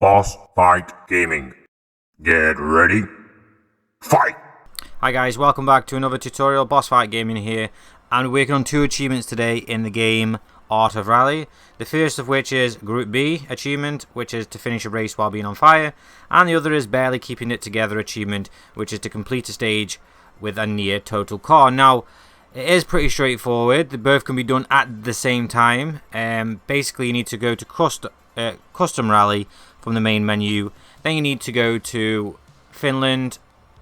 Boss Fight Gaming. Get ready. Fight! Hi guys, welcome back to another tutorial. Boss Fight Gaming here, and we're working on two achievements today in the game Art of Rally. The first of which is Group B achievement, which is to finish a race while being on fire, and the other is Barely Keeping It Together achievement, which is to complete a stage with a near total car. Now, it is pretty straightforward. They both can be done at the same time. Basically, you need to go to Custom Rally from the main menu. Then you need to go to Finland,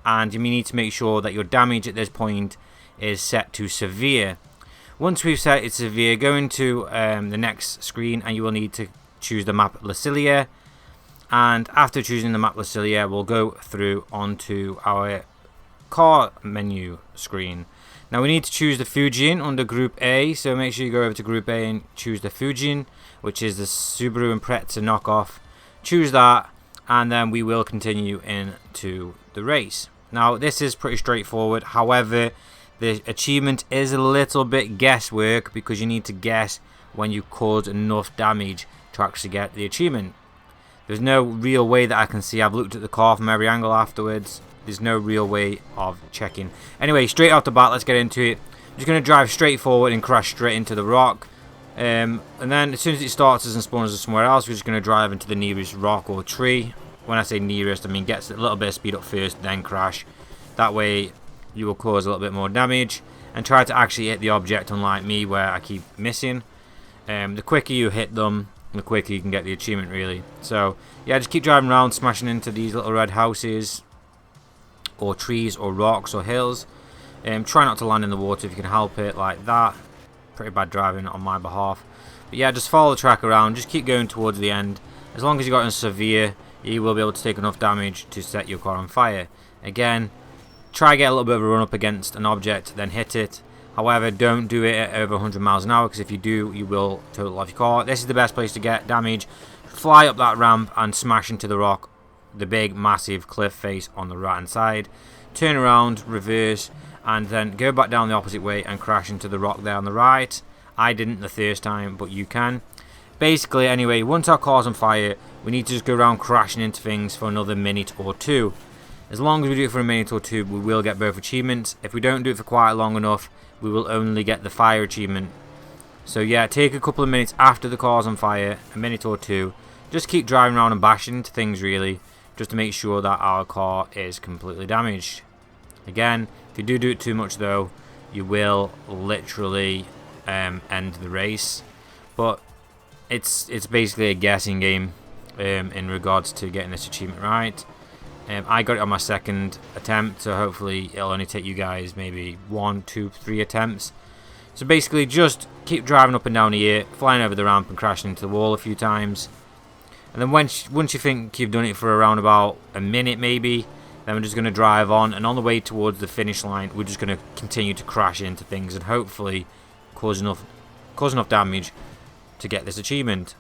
and you need to make sure that your damage at this point is set to severe. Once we've set it severe, go into the next screen and you will need to choose the map Lacilia. And after choosing the map Lacilia, we'll go through onto our car menu screen. Now we need to choose the Fujian under Group A, so make sure you go over to Group A and choose the Fujian, which is the Subaru Impreza knockoff. Choose that, and then we will continue into the race. Now this is pretty straightforward, however the achievement is a little bit guesswork because you need to guess when you cause enough damage to actually get the achievement. There's no real way that I can see. I've looked at the car from every angle afterwards. There's no real way of checking. Anyway, straight off the bat, let's get into it. I'm just going to drive straight forward and crash straight into the rock. And then as soon as it starts us and spawns us somewhere else, we're just going to drive into the nearest rock or tree. When I say nearest, I mean gets a little bit of speed up first, then crash. That way you will cause a little bit more damage. And try to actually hit the object, unlike me where I keep missing. The quicker you hit them, the quicker you can get the achievement, really. So yeah, just keep driving around, smashing into these little red houses, or trees, or rocks, or hills. Try not to land in the water if you can help it, like that. Pretty bad driving on my behalf. But yeah, just follow the track around, just keep going towards the end. As long as you got in severe, you will be able to take enough damage to set your car on fire. Again, try get a little bit of a run up against an object, then hit it. However, don't do it at over 100 miles an hour, because if you do, you will total off your car. This is the best place to get damage. Fly up that ramp and smash into the rock, the big massive cliff face on the right hand side. Turn around, reverse, and then go back down the opposite way and crash into the rock there on the right. I didn't the first time, but you can. Basically, anyway, once our car's on fire, we need to just go around crashing into things for another minute or two. As long as we do it for a minute or two, we will get both achievements. If we don't do it for quite long enough, we will only get the fire achievement. So yeah, take a couple of minutes after the car's on fire, a minute or two. Just keep driving around and bashing into things, really, just to make sure that our car is completely damaged. Again, if you do it too much though, you will literally end the race. But it's basically a guessing game in regards to getting this achievement right. I got it on my second attempt, so hopefully it'll only take you guys maybe 1, 2, 3 attempts. So basically just keep driving up and down here, flying over the ramp and crashing into the wall a few times. And then once you think you've done it for around about a minute maybe, then we're just going to drive on, and on the way towards the finish line, we're just going to continue to crash into things and hopefully cause enough damage to get this achievement.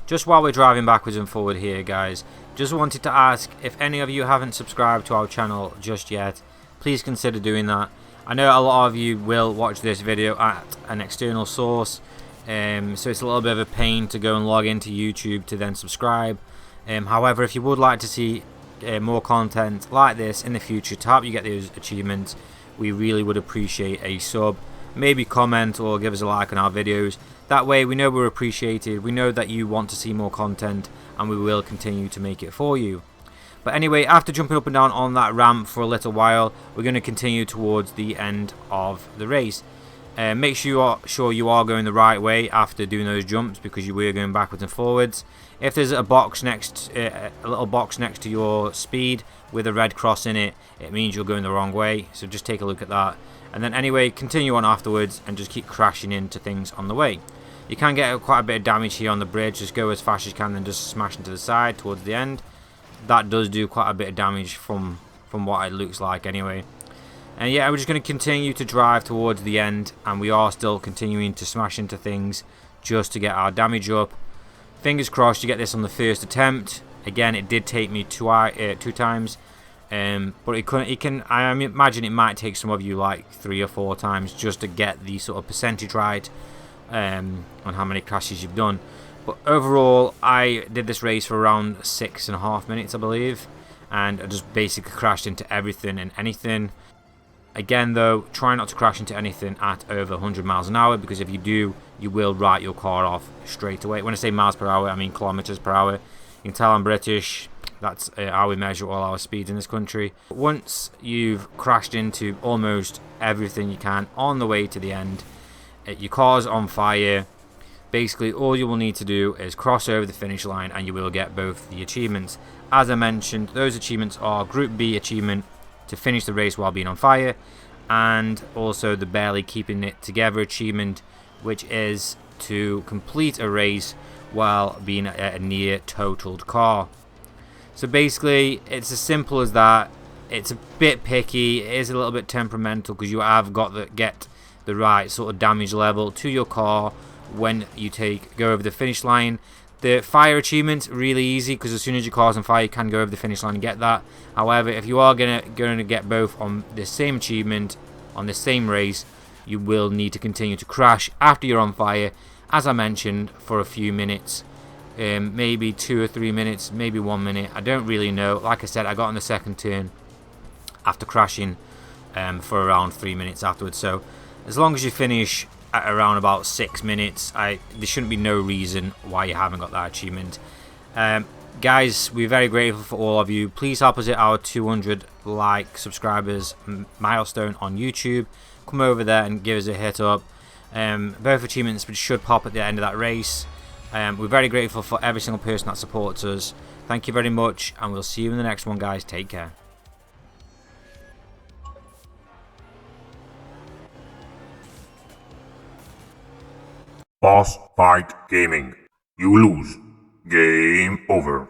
Just while we're driving backwards and forward here, guys, just wanted to ask if any of you haven't subscribed to our channel just yet, please consider doing that. I know a lot of you will watch this video at an external source, so it's a little bit of a pain to go and log into YouTube to then subscribe. However, if you would like to see more content like this in the future to help you get those achievements, we really would appreciate a sub, maybe comment or give us a like on our videos. That way we know we're appreciated, we know that you want to see more content, and we will continue to make it for you. But anyway, after jumping up and down on that ramp for a little while, we're going to continue towards the end of the race. Make sure you are going the right way after doing those jumps, because you were going backwards and forwards. If there's a little box next to your speed with a red cross in it, it means you're going the wrong way. So just take a look at that. And then anyway, continue on afterwards and just keep crashing into things on the way. You can get quite a bit of damage here on the bridge. Just go as fast as you can and just smash into the side towards the end. That does do quite a bit of damage from what it looks like anyway. And yeah, we're just going to continue to drive towards the end, and we are still continuing to smash into things just to get our damage up. Fingers crossed you get this on the first attempt. Again, it did take me two times, but I imagine it might take some of you like 3 or 4 times just to get the sort of percentage right on how many crashes you've done. But overall, I did this race for around 6.5 minutes, I believe, and I just basically crashed into everything and anything. Again though, try not to crash into anything at over 100 miles an hour, because if you do, you will write your car off straight away. When I say miles per hour, I mean kilometers per hour. You can tell I'm British. That's how we measure all our speeds in this country. Once you've crashed into almost everything you can on the way to the end, your car's on fire. Basically, all you will need to do is cross over the finish line and you will get both the achievements. As I mentioned, those achievements are Group B achievement, to finish the race while being on fire, and also the barely keeping it together achievement, which is to complete a race while being a near totaled car. So basically, it's as simple as that. It's a bit picky, it is a little bit temperamental, because you have got to get the right sort of damage level to your car when you go over the finish line. The fire achievement, really easy, because as soon as your car's on fire, you can go over the finish line and get that. However, if you are going to get both on the same achievement, on the same race, you will need to continue to crash after you're on fire, as I mentioned, for a few minutes. Maybe 2 or 3 minutes, maybe 1 minute. I don't really know. Like I said, I got on the second turn after crashing for around 3 minutes afterwards. So as long as you finish at around about 6 minutes, there shouldn't be no reason why you haven't got that achievement. Guys, we're very grateful for all of you. Please help us hit our 200 subscribers milestone on YouTube. Come over there and give us a hit up. Both achievements should pop at the end of that race. We're very grateful for every single person that supports us. Thank you very much, and we'll see you in the next one, guys. Take care. Boss Fight Gaming. You lose. Game over.